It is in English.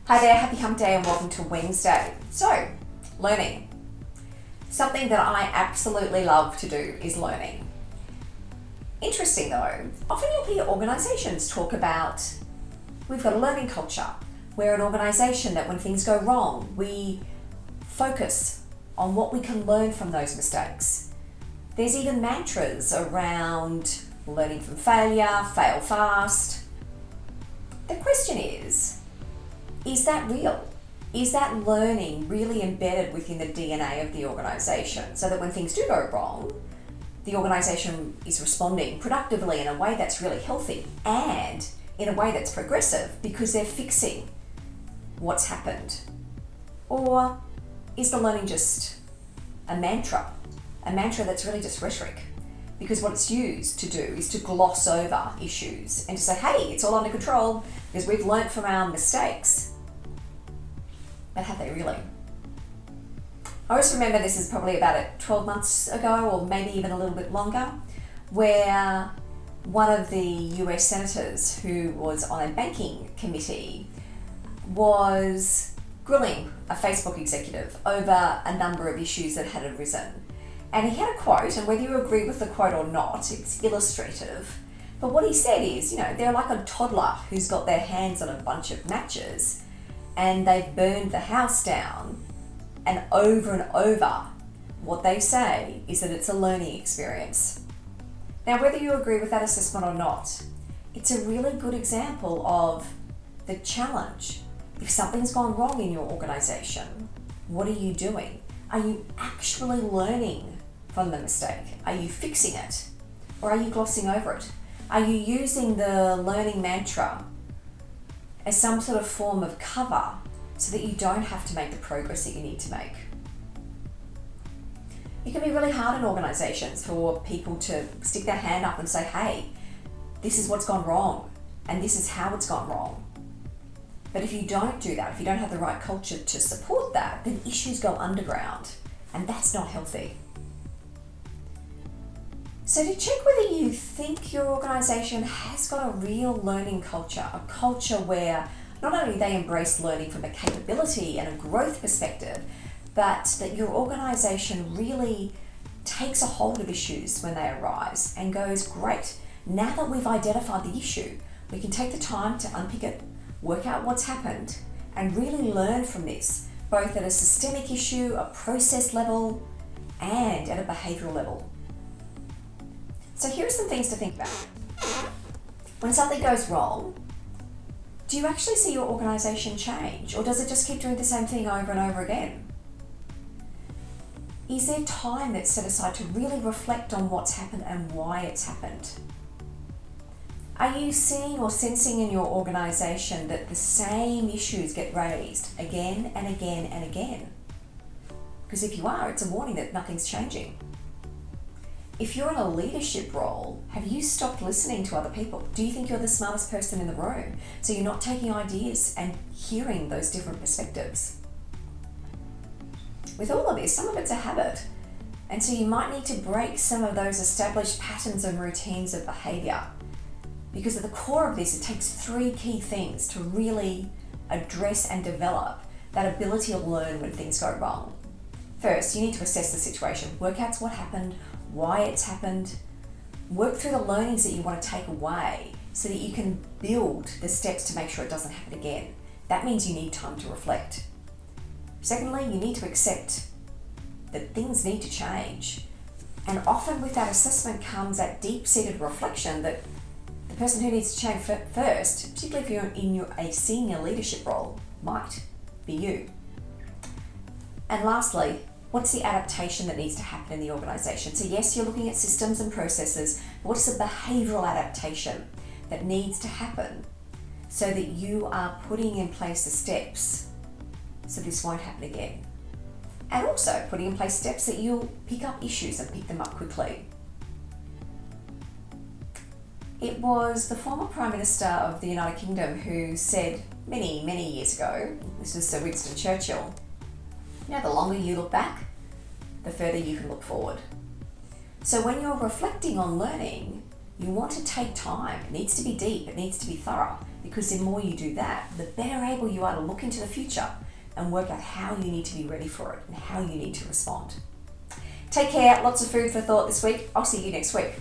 Hi there, happy hump day and welcome to Wednesday. So, learning. Something that I absolutely love to do is learning. Interesting though, often you'll hear organisations talk about, we've got a learning culture. We're an organisation that when things go wrong, we focus on what we can learn from those mistakes. There's even mantras around learning from failure, fail fast. The question is that real? Is that learning really embedded within the DNA of the organisation so that when things do go wrong, the organisation is responding productively in a way that's really healthy and in a way that's progressive because they're fixing what's happened? Or is the learning just a mantra that's really just rhetoric? Because what it's used to do is to gloss over issues and to say, hey, it's all under control because we've learnt from our mistakes. But have they really? I always remember this is probably about 12 months ago or maybe even a little bit longer, where one of the US senators who was on a banking committee was grilling a Facebook executive over a number of issues that had arisen. And he had a quote, and whether you agree with the quote or not, it's illustrative. But what he said is, they're like a toddler who's got their hands on a bunch of matches and they've burned the house down, and over, what they say is that it's a learning experience. Now, whether you agree with that assessment or not, it's a really good example of the challenge. If something's gone wrong in your organisation, what are you doing? Are you actually learning from the mistake? Are you fixing it? Or are you glossing over it? Are you using the learning mantra as some sort of form of cover so that you don't have to make the progress that you need to make? It can be really hard in organisations for people to stick their hand up and say, hey, this is what's gone wrong and this is how it's gone wrong. But if you don't do that, if you don't have the right culture to support that, then issues go underground, and that's not healthy. So to check whether you think your organisation has got a real learning culture, a culture where not only they embrace learning from a capability and a growth perspective, but that your organisation really takes a hold of issues when they arise and goes, great, now that we've identified the issue, we can take the time to unpick it, work out what's happened, and really learn from this, both at a systemic issue, a process level, and at a behavioural level. So here are some things to think about. When something goes wrong, do you actually see your organisation change, or does it just keep doing the same thing over and over again? Is there time that's set aside to really reflect on what's happened and why it's happened? Are you seeing or sensing in your organisation that the same issues get raised again and again and again? Because if you are, it's a warning that nothing's changing. If you're in a leadership role, have you stopped listening to other people? Do you think you're the smartest person in the room? So you're not taking ideas and hearing those different perspectives. With all of this, some of it's a habit. And so you might need to break some of those established patterns and routines of behaviour. Because at the core of this, it takes three key things to really address and develop that ability to learn when things go wrong. First, you need to assess the situation, work out what happened, why it's happened, work through the learnings that you want to take away so that you can build the steps to make sure it doesn't happen again. That means you need time to reflect. Secondly, you need to accept that things need to change. And often with that assessment comes that deep-seated reflection that the person who needs to change first, particularly if you're in a senior leadership role, might be you. And lastly, what's the adaptation that needs to happen in the organisation? So yes, you're looking at systems and processes, but what's the behavioural adaptation that needs to happen so that you are putting in place the steps so this won't happen again? And also putting in place steps that you'll pick up issues and pick them up quickly. It was the former Prime Minister of the United Kingdom who said many, many years ago, this was Sir Winston Churchill, the longer you look back, the further you can look forward. So when you're reflecting on learning, You want to take time. It needs to be deep, it needs to be thorough, because the more you do that, the better able you are to look into the future and work out how you need to be ready for it and how you need to respond. Take care, lots of food for thought this week. I'll see you next week.